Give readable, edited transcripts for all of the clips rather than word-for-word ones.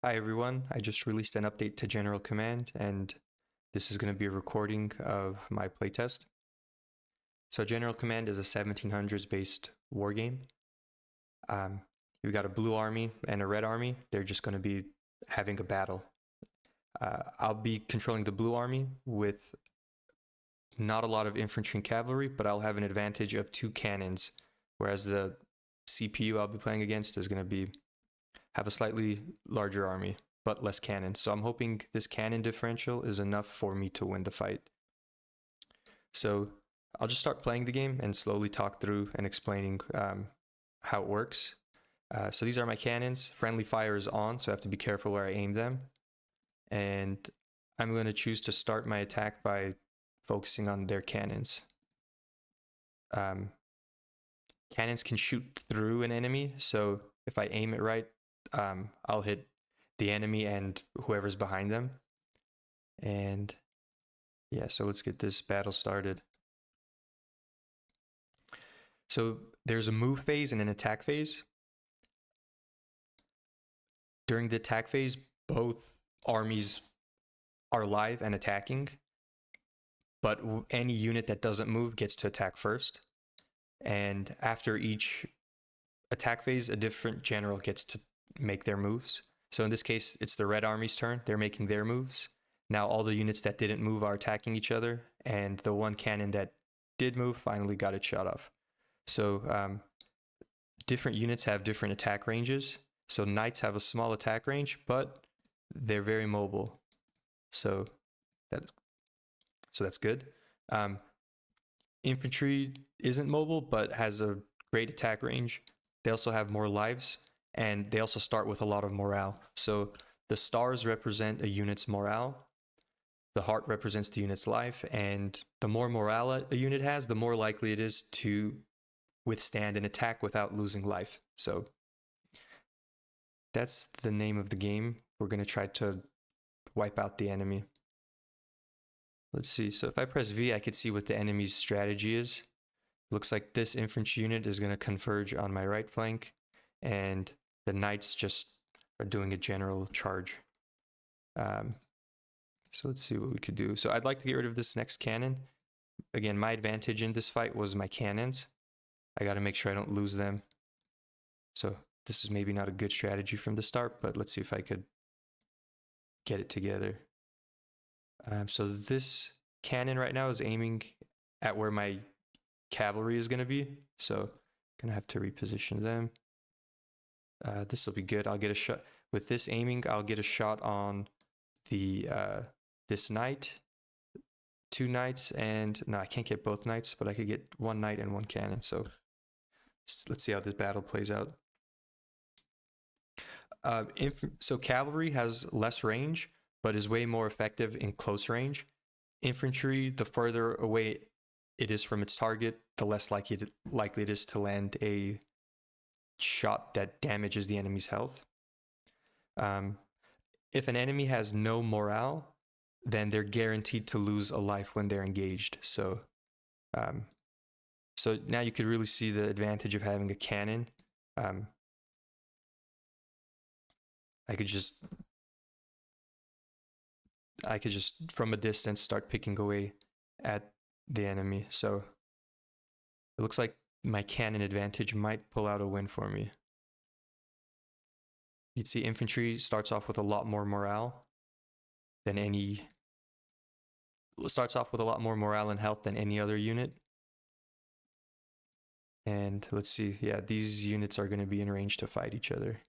Hi everyone, I just released an update to General Command and this is going to be a recording of my playtest. So General Command is a 1700s based war game. You've got a blue army and a red army. They're just going to be having a battle. I'll be controlling the blue army with not a lot of infantry and cavalry, but I'll have an advantage of 2 cannons, whereas the CPU I'll be playing against is going to have a slightly larger army, but less cannons. So I'm hoping this cannon differential is enough for me to win the fight. So I'll just start playing the game and slowly talk through and explaining how it works. So these are my cannons. Friendly fire is on, so I have to be careful where I aim them. And I'm going to choose to start my attack by focusing on their cannons. Cannons can shoot through an enemy, so if I aim it right, I'll hit the enemy and whoever's behind them. And yeah, so let's get this battle started. So there's a move phase and an attack phase. During the attack phase, both armies are live and attacking, but any unit that doesn't move gets to attack first. And after each attack phase, a different general gets to make their moves. So in this case, it's the red army's turn. They're making their moves. Now all the units that didn't move are attacking each other, and the one cannon that did move finally got its shot off. So different units have different attack ranges. So knights have a small attack range, but they're very mobile. So that's good. Infantry isn't mobile, but has a great attack range. They also have more lives, and they also start with a lot of morale. So the stars represent a unit's morale. The heart represents the unit's life, and the more morale a unit has, the more likely it is to withstand an attack without losing life. So that's the name of the game. We're going to try to wipe out the enemy. Let's see. So if I press V, I could see what the enemy's strategy is. Looks like this infantry unit is going to converge on my right flank, and the knights just are doing a general charge. So let's see what we could do. So I'd like to get rid of this next cannon. Again, my advantage in this fight was my cannons. I got to make sure I don't lose them. So this is maybe not a good strategy from the start, but let's see if I could get it together. So this cannon right now is aiming at where my cavalry is going to be. So I'm going to have to reposition them. This will be good. I'll get a shot. With this aiming, I'll get a shot on the this knight, 2 knights, and no, I can't get both knights, but I could get 1 knight and 1 cannon. So let's see how this battle plays out. So cavalry has less range, but is way more effective in close range. Infantry, the further away it is from its target, the less likely it is to land a shot that damages the enemy's health. If an enemy has no morale, then they're guaranteed to lose a life when they're engaged. So now you could really see the advantage of having a cannon. I could just from a distance start picking away at the enemy. So it looks like my cannon advantage might pull out a win for me. You'd see infantry starts off with a lot more morale than and health than any other unit. And let's see, yeah, these units are going to be in range to fight each other.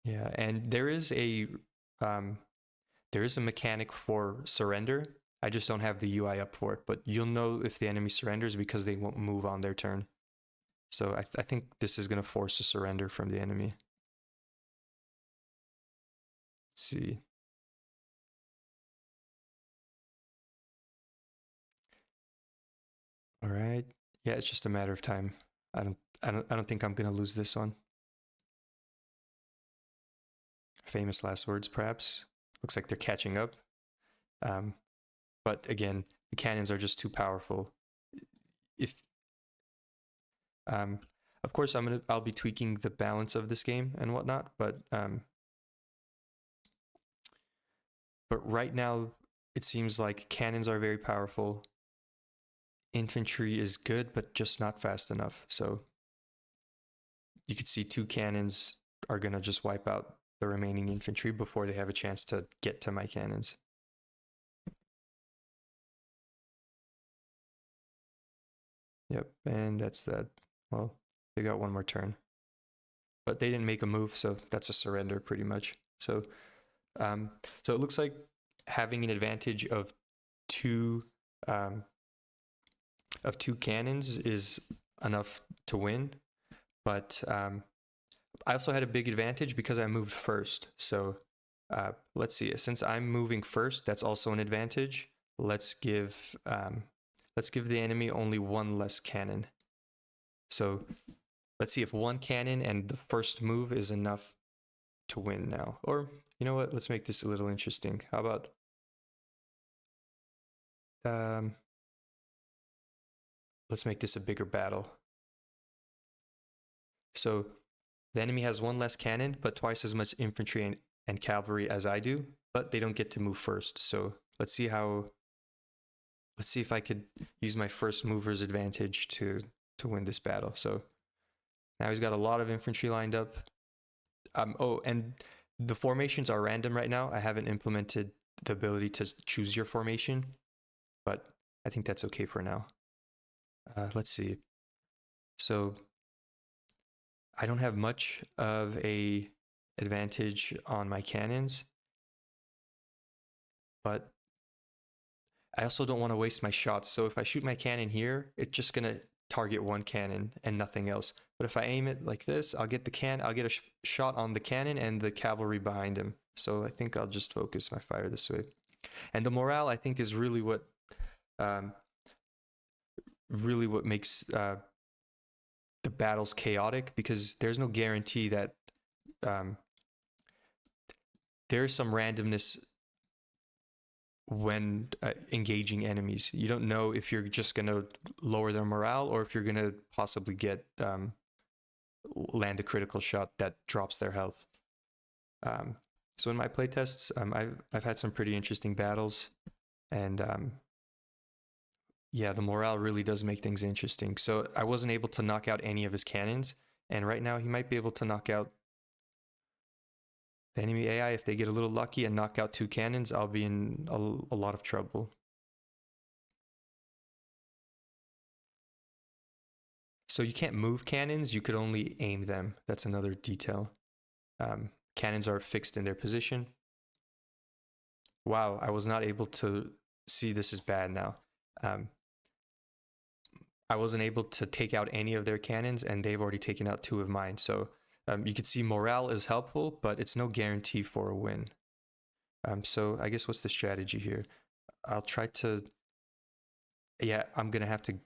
Yeah, and there is a mechanic for surrender. I just don't have the UI up for it, but you'll know if the enemy surrenders because they won't move on their turn. So I think this is going to force a surrender from the enemy. Let's see. All right. Yeah, it's just a matter of time. I don't think I'm going to lose this one. Famous last words, perhaps. Looks like they're catching up. But again, the cannons are just too powerful. Of course, I'll be tweaking the balance of this game and whatnot, but right now it seems like cannons are very powerful. Infantry is good, but just not fast enough. So you could see 2 cannons are gonna just wipe out the remaining infantry before they have a chance to get to my cannons. Yep, and that's that. Well, they got 1 more turn. But they didn't make a move, so that's a surrender pretty much. So so it looks like having an advantage of 2 cannons is enough to win. But I also had a big advantage because I moved first. So let's see. Since I'm moving first, that's also an advantage. Let's give the enemy only 1 less cannon. So let's see if 1 cannon and the first move is enough to win now. Or you know what? Let's make this a little interesting. How about let's make this a bigger battle. So the enemy has 1 less cannon, but twice as much infantry and cavalry as I do, but they don't get to move first. So let's see if I could use my first mover's advantage to win this battle. So now he's got a lot of infantry lined up. Oh, and the formations are random right now. I haven't implemented the ability to choose your formation, but I think that's okay for now. Let's see. So I don't have much of a advantage on my cannons, but I also don't want to waste my shots. So if I shoot my cannon here, it's just gonna target 1 cannon and nothing else. But if I aim it like this, I'll get a shot on the cannon and the cavalry behind him. So I think I'll just focus my fire this way. And the morale, I think, is really what makes the battles chaotic, because there's no guarantee that there's some randomness when engaging enemies. You don't know if you're just going to lower their morale or if you're going to possibly get land a critical shot that drops their health. So in my playtests, I've had some pretty interesting battles, and yeah, the morale really does make things interesting. So I wasn't able to knock out any of his cannons, and right now he might be able to knock out the enemy AI. If they get a little lucky and knock out 2 cannons, I'll be in a lot of trouble. So you can't move cannons, you could only aim them. That's another detail. Cannons are fixed in their position. Wow, I was not able to see. This is bad now. I wasn't able to take out any of their cannons, and they've already taken out 2 of mine. So you can see morale is helpful, but it's no guarantee for a win. So I guess what's the strategy here? I'll try to... Yeah, I'm going to have to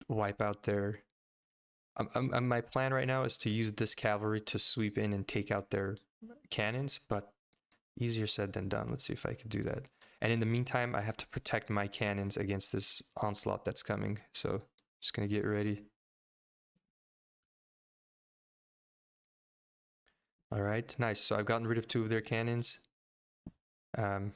wipe out their... my plan right now is to use this cavalry to sweep in and take out their cannons, but easier said than done. Let's see if I can do that. And in the meantime, I have to protect my cannons against this onslaught that's coming. So just going to get ready. All right, nice. So I've gotten rid of 2 of their cannons. Let's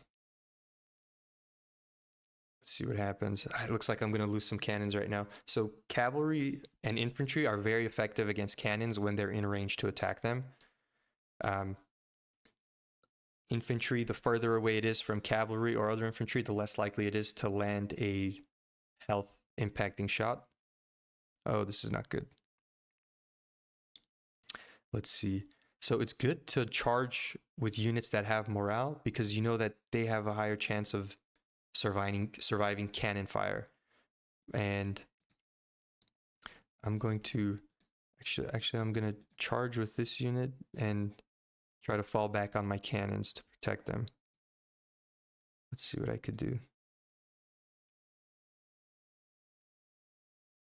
see what happens. It looks like I'm going to lose some cannons right now. So cavalry and infantry are very effective against cannons when they're in range to attack them. Infantry, the further away it is from cavalry or other infantry, the less likely it is to land a health impacting shot. Oh, this is not good. Let's see. So it's good to charge with units that have morale, because you know that they have a higher chance of surviving cannon fire. And I'm going to actually I'm going to charge with this unit and try to fall back on my cannons to protect them. Let's see what I could do.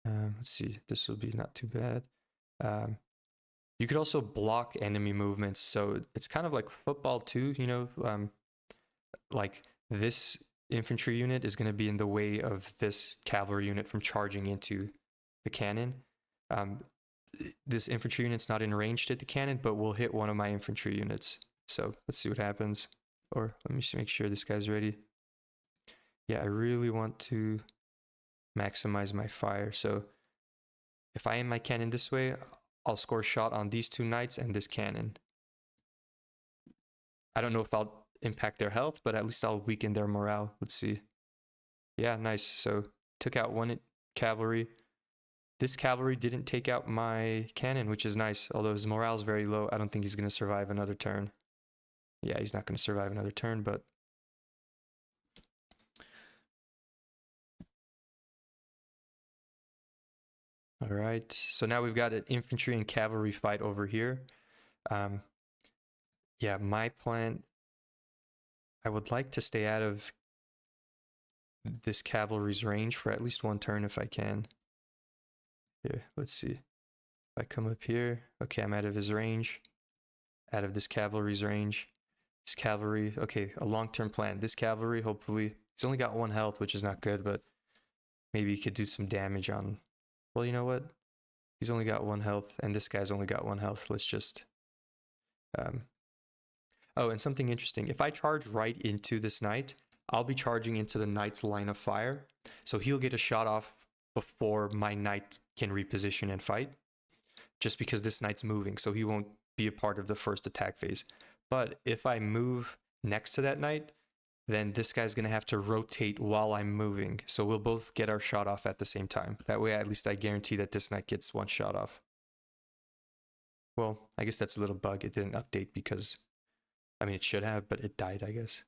Let's see, this will be not too bad. You could also block enemy movements, so it's kind of like football too, you know, like this infantry unit is going to be in the way of this cavalry unit from charging into the cannon. Um, this infantry unit's not in range to hit the cannon, but will hit one of my infantry units. So let's see what happens. Or let me just make sure this guy's ready. Yeah, I really want to maximize my fire. So if I aim my cannon this way, I'll score a shot on these two knights and this cannon. I don't know if I'll impact their health, but at least I'll weaken their morale. Let's see. Yeah, nice. So took out one cavalry. This cavalry didn't take out my cannon, which is nice. Although his morale is very low, I don't think he's going to survive another turn. Yeah, he's not going to survive another turn, but... All right, so now we've got an infantry and cavalry fight over here. Yeah, my plan... I would like to stay out of this cavalry's range for at least one turn if I can. Here, let's see. If I come up here, okay, I'm out of his range. Out of this cavalry's range. This cavalry, okay, a long-term plan. This cavalry, hopefully, he's only got 1 health, which is not good, but maybe he could do some damage on... Well, you know what? He's only got 1 health, and this guy's only got 1 health. Let's just... Oh, and something interesting. If I charge right into this knight, I'll be charging into the knight's line of fire. So he'll get a shot off before my knight can reposition and fight. Just because this knight's moving, so he won't be a part of the first attack phase. But if I move next to that knight, then this guy's going to have to rotate while I'm moving. So we'll both get our shot off at the same time. That way, at least I guarantee that this knight gets 1 shot off. Well, I guess that's a little bug. It didn't update because... I mean, it should have, but it died, I guess.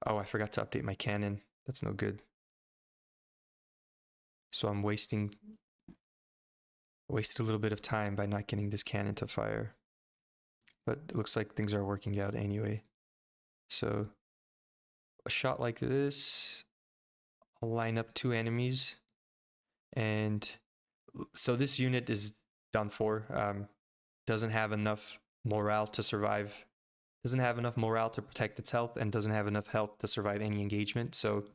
Oh, I forgot to update my cannon. That's no good. So I'm wasted a little bit of time by not getting this cannon to fire. But it looks like things are working out anyway. So a shot like this, I'll line up 2 enemies. And so this unit is done for. Doesn't have enough morale to survive, doesn't have enough morale to protect its health, and doesn't have enough health to survive any engagement. So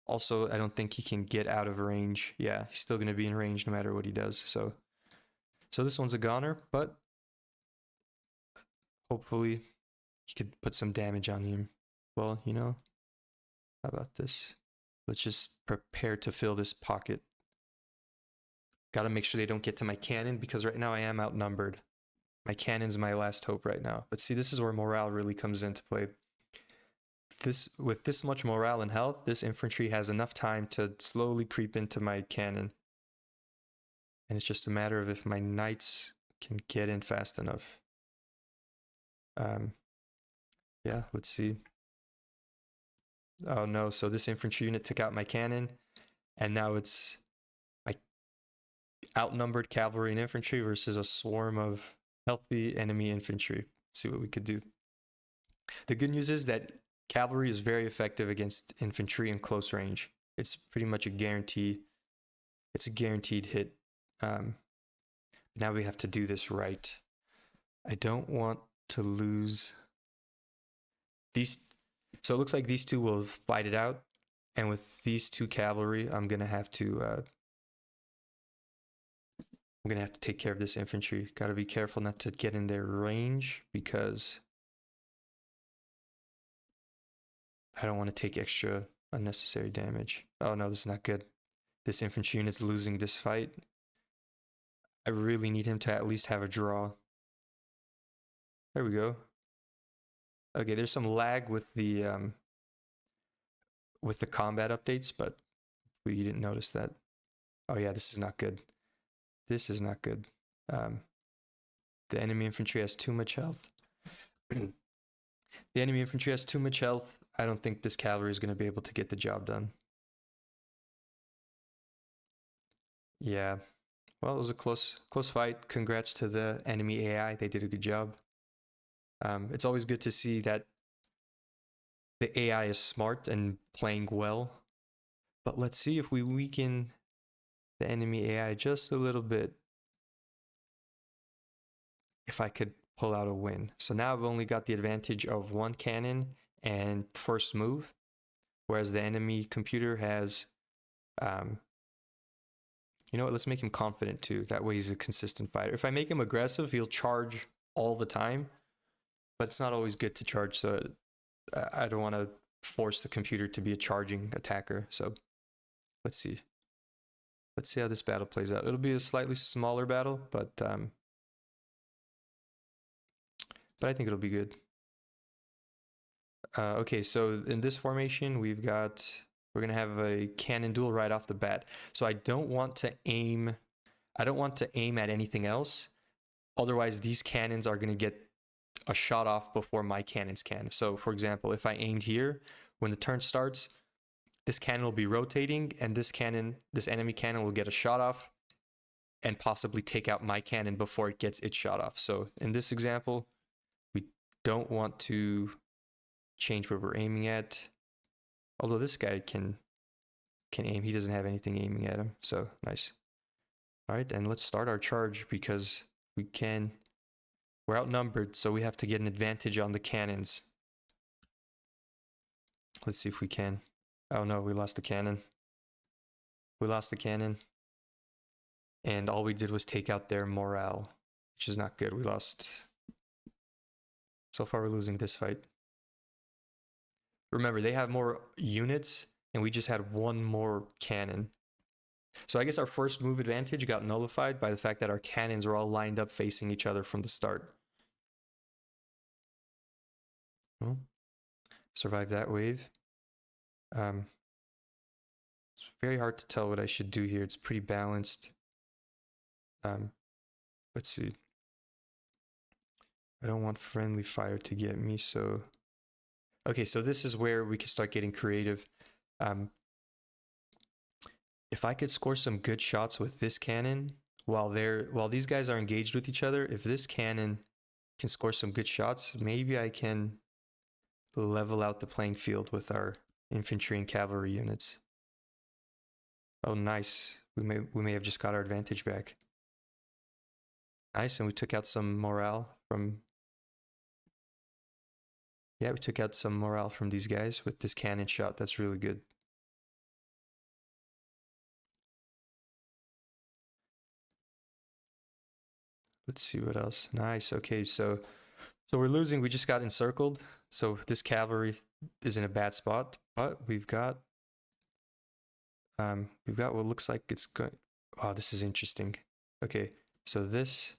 also, I don't think he can get out of range. Yeah, he's still going to be in range no matter what he does. So this one's a goner, but hopefully he could put some damage on him. Well, you know, how about this? Let's just prepare to fill this pocket. Got to make sure they don't get to my cannon, because right now I am outnumbered. My cannon's my last hope right now. But see, this is where morale really comes into play. With this much morale and health, this infantry has enough time to slowly creep into my cannon. And it's just a matter of if my knights can get in fast enough. Yeah, let's see. Oh no, so this infantry unit took out my cannon, and now it's outnumbered cavalry and infantry versus a swarm of healthy enemy infantry. Let's see what we could do. The good news is that cavalry is very effective against infantry in close range. It's pretty much a guarantee. It's a guaranteed hit. Now we have to do this right. I don't want to lose these. So it looks like these two will fight it out. And with these 2 cavalry, I'm going to have to take care of this infantry. Got to be careful not to get in their range, because I don't want to take extra unnecessary damage. Oh no, this is not good. This infantry unit's losing this fight. I really need him to at least have a draw. There we go. Okay, there's some lag with the combat updates, but we didn't notice that. Oh yeah, this is not good. This is not good. The enemy infantry has too much health. The enemy infantry has too much health. I don't think this cavalry is going to be able to get the job done. Yeah. Well, it was a close fight. Congrats to the enemy AI. They did a good job. It's always good to see that the AI is smart and playing well. But let's see if we weaken the enemy AI just a little bit. If I could pull out a win. So now I've only got the advantage of 1 cannon and first move, whereas the enemy computer has You know what? Let's make him confident too. That way he's a consistent fighter. If I make him aggressive, he'll charge all the time, but it's not always good to charge. So I don't want to force the computer to be a charging attacker. So let's see. Let's see how this battle plays out. It'll be a slightly smaller battle, but I think it'll be good. Okay, so in this formation, we're gonna have a cannon duel right off the bat. So I don't want to aim at anything else. Otherwise, these cannons are gonna get a shot off before my cannons can. So for example, if I aimed here, when the turn starts, this cannon will be rotating, and this enemy cannon will get a shot off and possibly take out my cannon before it gets its shot off. So in this example, we don't want to change where we're aiming at. Although this guy can aim. He doesn't have anything aiming at him. So nice. All right, and let's start our charge because we're outnumbered, so we have to get an advantage on the cannons. Let's see if we can. Oh no, we lost the cannon. We lost the cannon. And all we did was take out their morale, which is not good. We lost. So far, we're losing this fight. Remember, they have more units, and we just had one more cannon. So I guess our first move advantage got nullified by the fact that our cannons were all lined up facing each other from the start. Well, survive that wave. It's very hard to tell what I should do here. It's pretty balanced. Let's see. I don't want friendly fire to get me, so... Okay, so this is where we can start getting creative. If I could score some good shots with this cannon, while these guys are engaged with each other, if this cannon can score some good shots, maybe I can level out the playing field with our infantry and cavalry units. Oh, nice. We may have just got our advantage back. Nice, and we took out some morale from... Yeah, we took out some morale from these guys with this cannon shot. That's really good. Let's see what else. Nice. Okay, so we're losing. We just got encircled. So this cavalry is in a bad spot, but we've got what looks like it's going. Oh, this is interesting. Okay, so this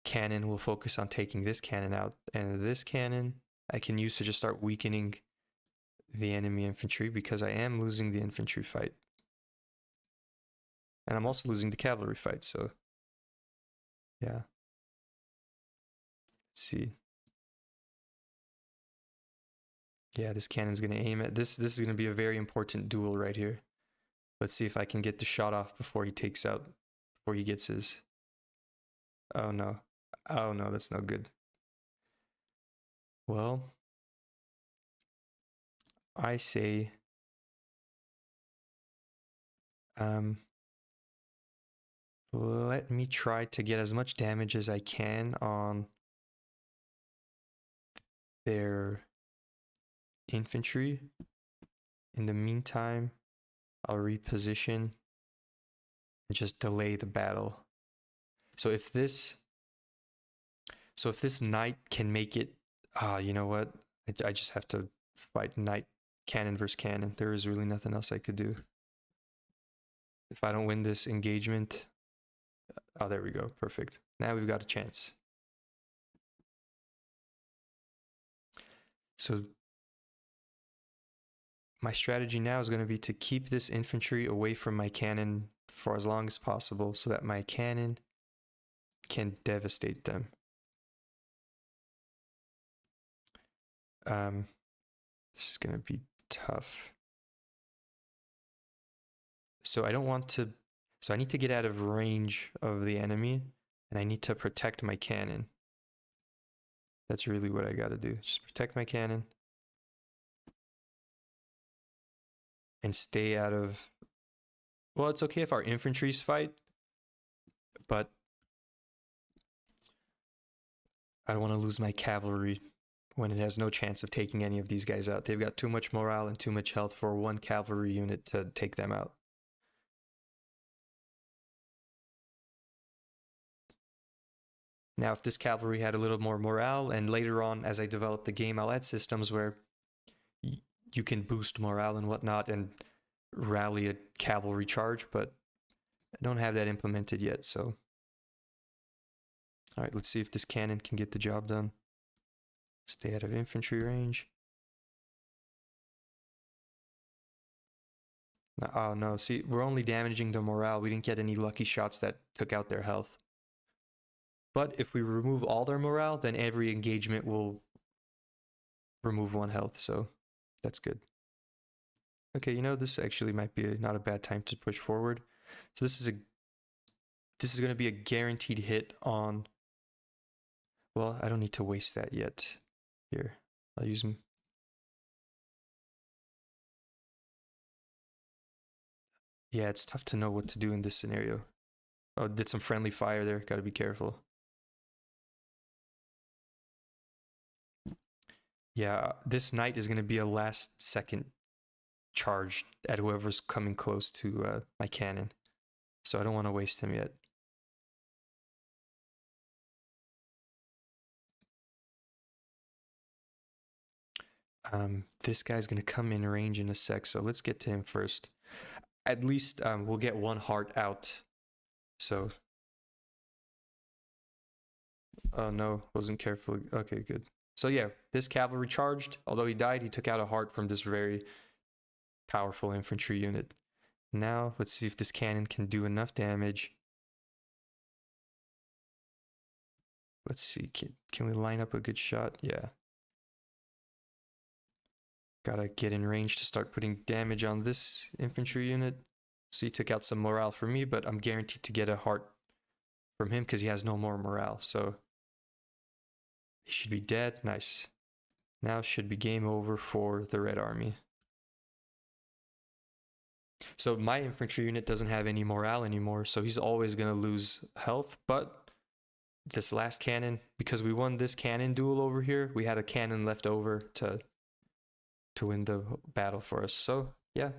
cannon will focus on taking this cannon out, and this cannon I can use to just start weakening the enemy infantry because I am losing the infantry fight. And I'm also losing the cavalry fight, so yeah. Let's see. Yeah, this cannon's going to aim at this. This is going to be a very important duel right here. Let's see if I can get the shot off before he gets his... Oh no. Oh no, that's no good. Well, I say let me try to get as much damage as I can on their infantry. In the meantime, I'll reposition and just delay the battle. So if this knight can make it, you know what? I just have to fight knight cannon versus cannon. There is really nothing else I could do. If I don't win this engagement, oh, there we go. Perfect. Now we've got a chance. So my strategy now is going to be to keep this infantry away from my cannon for as long as possible so that my cannon can devastate them. This is going to be tough. So I don't want to... So I need to get out of range of the enemy, and I need to protect my cannon. That's really what I got to do. Just protect my cannon. And stay out of... Well, it's okay if our infantries fight, but I don't want to lose my cavalry when it has no chance of taking any of these guys out. They've got too much morale and too much health for one cavalry unit to take them out. Now, if this cavalry had a little more morale, and later on, as I develop the game, I'll add systems where you can boost morale and whatnot and rally a cavalry charge, but I don't have that implemented yet, so. All right, let's see if this cannon can get the job done. Stay out of infantry range. Oh no, see, we're only damaging the morale. We didn't get any lucky shots that took out their health. But if we remove all their morale, then every engagement will remove 1 health, so that's good. Okay, you know, this actually might be not a bad time to push forward. So this is going to be a guaranteed hit on. Well, I don't need to waste that yet. Here, I'll use them. Yeah, it's tough to know what to do in this scenario. Oh, did some friendly fire there. Got to be careful. Yeah, this knight is going to be a last second charge at whoever's coming close to my cannon. So I don't want to waste him yet. This guy's going to come in range in a sec, so let's get to him first. At least we'll get 1 heart out. So. Oh no, wasn't careful. Okay, good. So yeah, this cavalry charged. Although he died, he took out a heart from this very powerful infantry unit. Now, let's see if this cannon can do enough damage. Let's see, can we line up a good shot? Yeah. Gotta get in range to start putting damage on this infantry unit. So he took out some morale for me, but I'm guaranteed to get a heart from him because he has no more morale. So he should be dead. Nice. Now should be game over for the Red Army. So my infantry unit doesn't have any morale anymore, so he's always going to lose health. But this last cannon, because we won this cannon duel over here, we had a cannon left over to win the battle for us. So yeah,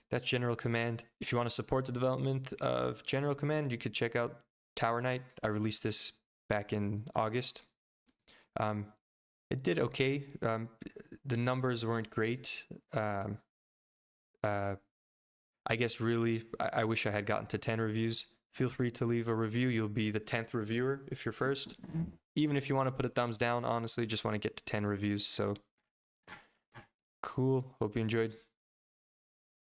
that's General Command. If you want to support the development of General Command, you could check out Tower Knight. I released this back in August. It did okay. The numbers weren't great. I guess really, I wish I had gotten to 10 reviews. Feel free to leave a review. You'll be the 10th reviewer if you're first. Even if you want to put a thumbs down, honestly, just want to get to 10 reviews. So cool. Hope you enjoyed.